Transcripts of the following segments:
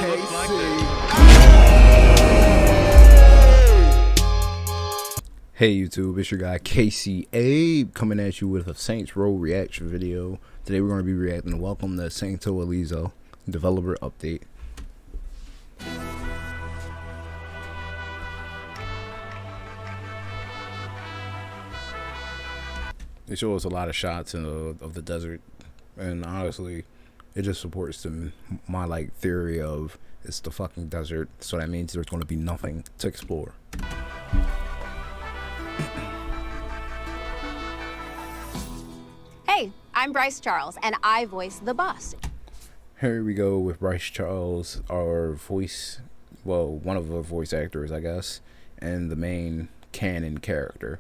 Hey YouTube, it's your guy Casey Abe coming at you with a Saints Row reaction video. Today we're going to be reacting to Welcome to Santo Aliso developer update. They show us a lot of shots of the desert, and honestly, it just supports my theory of it's the fucking desert, so that means there's going to be nothing to explore. Hey, I'm Bryce Charles, and I voice the boss. Here we go with Bryce Charles, our voice, well, one of the voice actors, I guess, and the main canon character.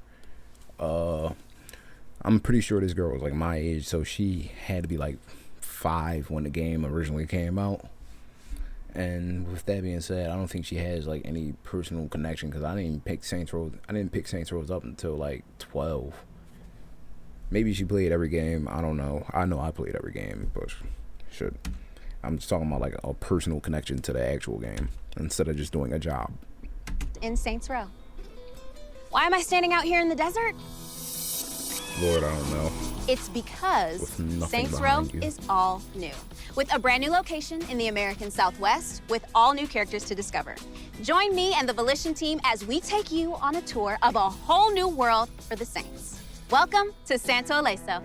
I'm pretty sure this girl was like my age, so she had to be like 5 when the game originally came out. And with that being said, I don't think she has like any personal connection because I didn't pick Saints Row up until like 12. Maybe she played every game. I don't know. I know I played every game, but shit. I'm just talking about like a personal connection to the actual game instead of just doing a job. In Saints Row. Why am I standing out here in the desert? Lord, I don't know. It's because Saints Row is all new. With a brand new location in the American Southwest, with all new characters to discover. Join me and the Volition team as we take you on a tour of a whole new world for the Saints. Welcome to Santo Aliso.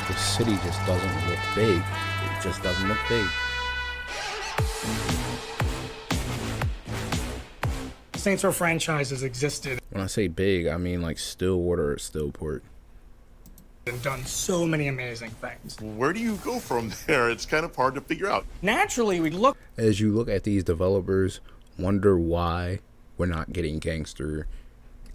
The city just doesn't look big. It just doesn't look big. Saints Row franchises existed. When I say big, I mean like Stillwater or Stillport. And done so many amazing things. Where do you go from there? It's kind of hard to figure out. Naturally, we look. As you look at these developers, wonder why we're not getting gangster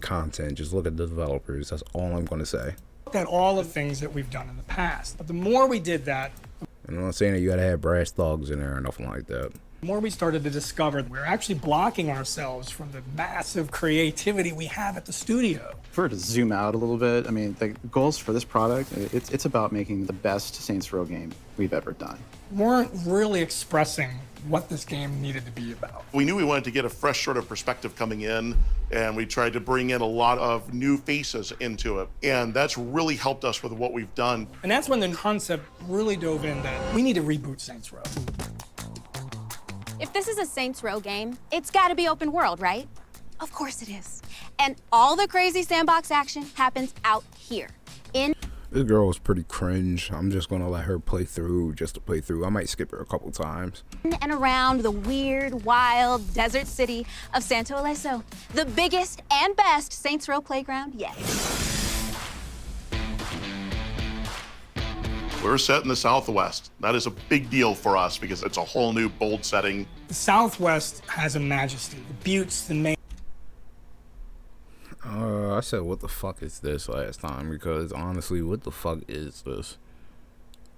content. Just look at the developers. That's all I'm going to say. At all the things that we've done in the past. But the more we did that, and I'm not saying that you got to have brass thugs in there or nothing like that. the more we started to discover we're actually blocking ourselves from the massive creativity we have at the studio. If we were to zoom out a little bit, I mean, the goals for this product, it's about making the best Saints Row game we've ever done. We weren't really expressing what this game needed to be about. We knew we wanted to get a fresh sort of perspective coming in, and we tried to bring in a lot of new faces into it. And that's really helped us with what we've done. And that's when the concept really dove in that we need to reboot Saints Row. If this is a Saints Row game, it's gotta be open world, right? Of course it is. And all the crazy sandbox action happens out here. This girl was pretty cringe. I'm just gonna let her play through just to play through. I might skip her a couple times. And around the weird, wild desert city of Santo Aliso, the biggest and best Saints Row playground yet. We're set in the Southwest. That is a big deal for us because it's a whole new bold setting. The Southwest has a majesty. The buttes, the main. I said, what the fuck is this last time? Because honestly, what the fuck is this?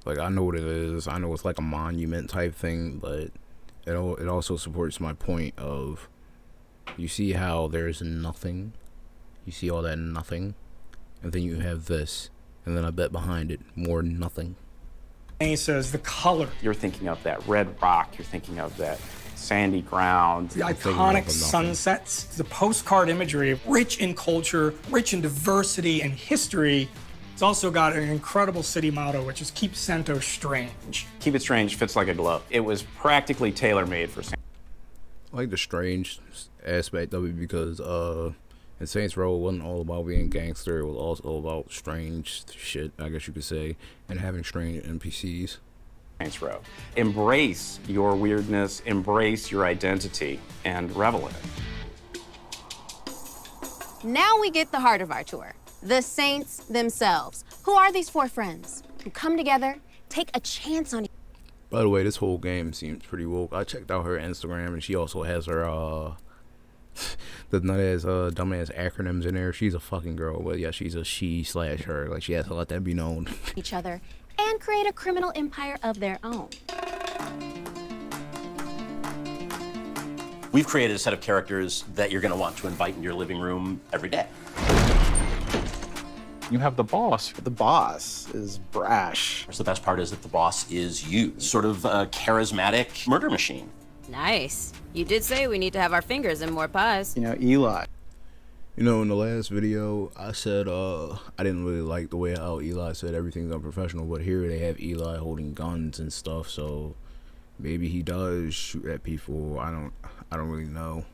Like, I know what it is. I know it's like a monument type thing, but it also supports my point of, you see how there's nothing? You see all that nothing? And then you have this, and then I bet behind it, more nothing. He says the color. You're thinking of that red rock, you're thinking of that sandy ground. The iconic sunsets, the postcard imagery, rich in culture, rich in diversity and history. It's also got an incredible city motto, which is keep Santo strange. Keep it strange fits like a glove. It was practically tailor-made for Santo. I like the strange aspect of it because in Saints Row, it wasn't all about being gangster. It was also about strange shit, I guess you could say, and having strange NPCs. Saints Row. Embrace your weirdness, embrace your identity, and revel in it. Now we get the heart of our tour. The Saints themselves. Who are these 4 friends who come together, take a chance on. By the way, this whole game seems pretty woke. I checked out her Instagram, and she also has her the nut-ass dumbass acronyms in there. She's a fucking girl, but yeah, she's a she/her. Like, she has to let that be known. Each other and create a criminal empire of their own. We've created a set of characters that you're going to want to invite into your living room every day. You have the boss. The boss is brash. The best part is that the boss is you, sort of a charismatic murder machine. Nice. You did say we need to have our fingers in more pies. You know, Eli. You know, in the last video, I said I didn't really like the way how Eli said everything's unprofessional, but here they have Eli holding guns and stuff, so maybe he does shoot at people. I don't really know.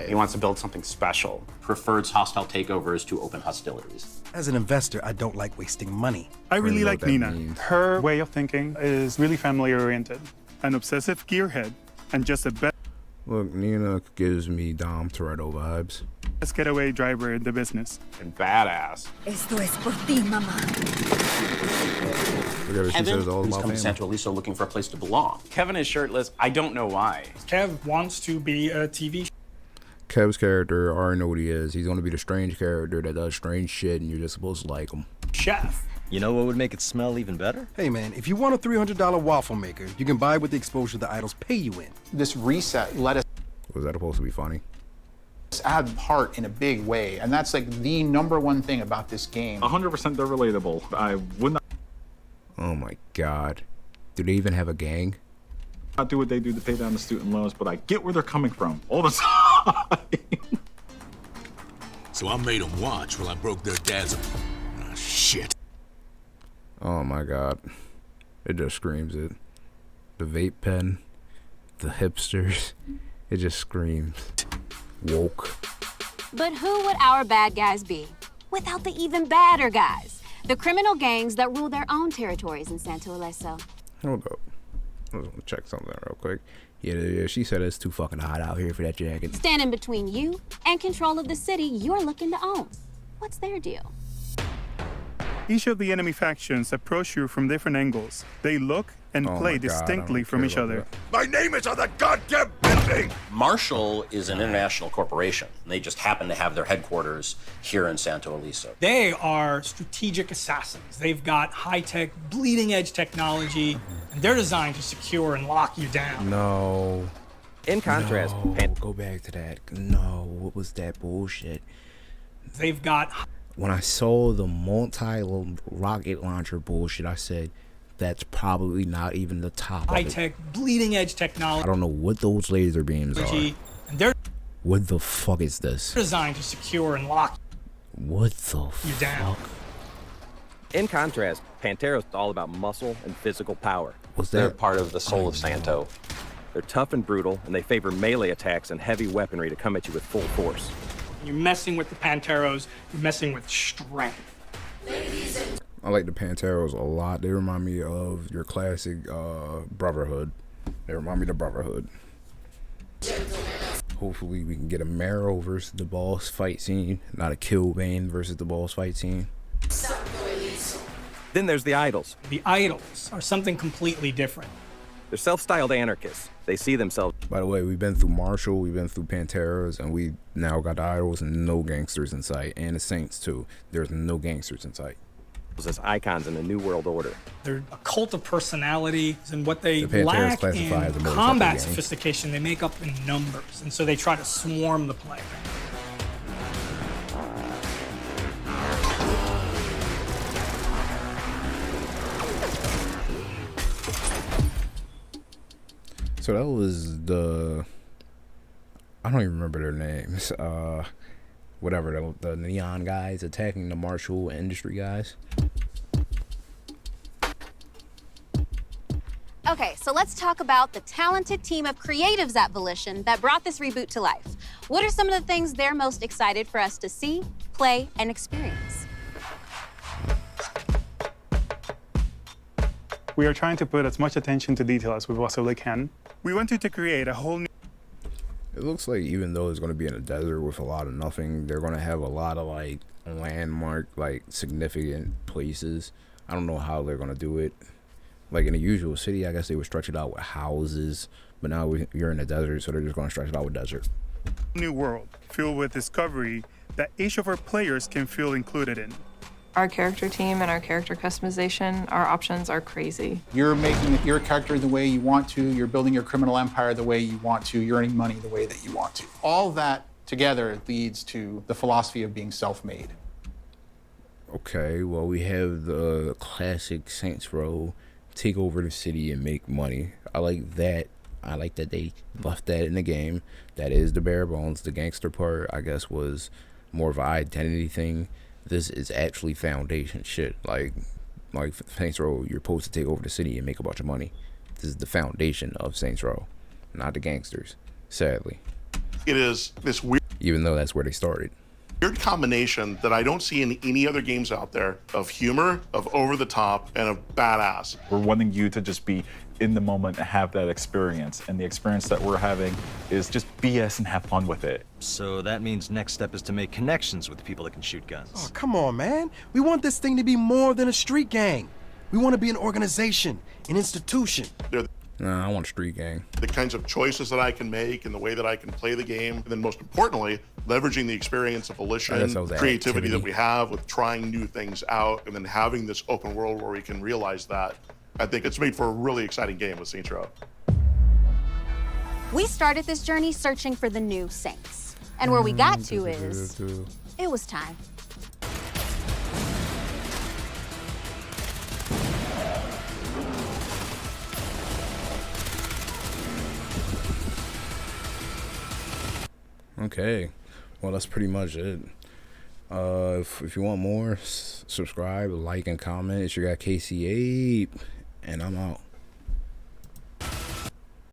He wants to build something special. Prefers hostile takeovers to open hostilities. As an investor, I don't like wasting money. I really like Nina. Her way of thinking is really family-oriented, an obsessive gearhead, and just a best Look, Nina gives me Dom Toretto vibes. getaway driver in the business. And badass. Esto es por ti, mamá. Whatever she says all who's about come to family. Santo Aliso looking for a place to belong. Kevin is shirtless. I don't know why. Kev wants to be a TV Kev's character, I already know what he is. He's going to be the strange character that does strange shit, and you're just supposed to like him. chef. You know what would make it smell even better? Hey man, if you want a $300 waffle maker, you can buy with the exposure the idols pay you in. This reset let us Was that supposed to be funny? add heart in a big way, and that's like the #1 thing about this game. 100% they're relatable. I would Oh my god. Do they even have a gang? not do what they do to pay down the student loans, but I get where they're coming from all the time. So I made them watch while I broke their dad's... Ah, shit. Oh my god. It just screams it. The vape pen, the hipsters, it just screams woke. But who would our bad guys be without the even badder guys? The criminal gangs that rule their own territories in Santo Aliso. Hold up. I was gonna check something real quick. Yeah, she said it's too fucking hot out here for that jacket. Standing between you and control of the city you're looking to own. What's their deal? Each of the enemy factions approach you from different angles. They look and play distinctly from each other. My name is on the goddamn building! Marshall is an international corporation. And they just happen to have their headquarters here in Santo Aliso. They are strategic assassins. They've got high-tech, bleeding-edge technology, and they're designed to secure and lock you down. No. In contrast, No, go back to that. No, what was that bullshit? They've got... When I saw the multi-rocket launcher bullshit, I said, that's probably not even the top of it. high-tech, bleeding-edge technology. I don't know what those laser beams are. And they're What the fuck is this? designed to secure and lock What the you down. fuck? In contrast, Pantero's all about muscle and physical power. Was They're that part of the soul of Santo. They're tough and brutal, and they favor melee attacks and heavy weaponry to come at you with full force. You're messing with the Panteros, you're messing with strength. I like the Panteros a lot. They remind me of your classic Brotherhood. They remind me of the Brotherhood. Hopefully we can get a Marrow versus the boss fight scene, not a Killbane versus the boss fight scene. Then there's the idols. The idols are something completely different. They're self-styled anarchists. They see themselves. By the way, we've been through Marshall, we've been through Panteras, and we now got the idols and no gangsters in sight. And the Saints too. There's no gangsters in sight. As icons in the New World Order. They're a cult of personality, and what they The Panteras lack classify as a in motorcycle combat gang. sophistication, they make up in numbers, and so they try to swarm the player. So that was the... I don't even remember their names. Whatever, the neon guys attacking the Marshall industry guys. Okay, so let's talk about the talented team of creatives at Volition that brought this reboot to life. What are some of the things they're most excited for us to see, play, and experience? We are trying to put as much attention to detail as we possibly can. We wanted to create a whole new... It looks like even though it's going to be in a desert with a lot of nothing, they're going to have a lot of like landmark, like significant places. I don't know how they're going to do it. Like in a usual city, I guess they would stretch it out with houses, but now you're in a desert, so they're just going to stretch it out with desert. new world filled with discovery that each of our players can feel included in. Our character team and our character customization, our options are crazy. You're making your character the way you want to, you're building your criminal empire the way you want to, you're earning money the way that you want to. All that together leads to the philosophy of being self-made. Okay, well, we have the classic Saints Row, take over the city and make money. I like that. I like that they left that in the game. That is the bare bones. The gangster part, I guess, was more of an identity thing. This is actually foundation shit. Like Saints Row, you're supposed to take over the city and make a bunch of money. This is the foundation of Saints Row, not the gangsters, sadly. It is this weird, even though that's where they started. Weird combination that I don't see in any other games out there of humor, of over the top, and of badass. We're wanting you to just be in the moment and have that experience. And the experience that we're having is just BS and have fun with it. So that means next step is to make connections with people that can shoot guns. Oh, come on, man. We want this thing to be more than a street gang. We want to be an organization, an institution. Nah, I want a street gang. The kinds of choices that I can make and the way that I can play the game. And then most importantly, leveraging the experience of volition, creativity that we have with trying new things out, and then having this open world where we can realize that. I think it's made for a really exciting game with Saints Row. We started this journey searching for the new Saints. And where we got to is, it was time. Okay, well, that's pretty much it. If you want more, subscribe, like, and comment. It's your guy KC8, and I'm out.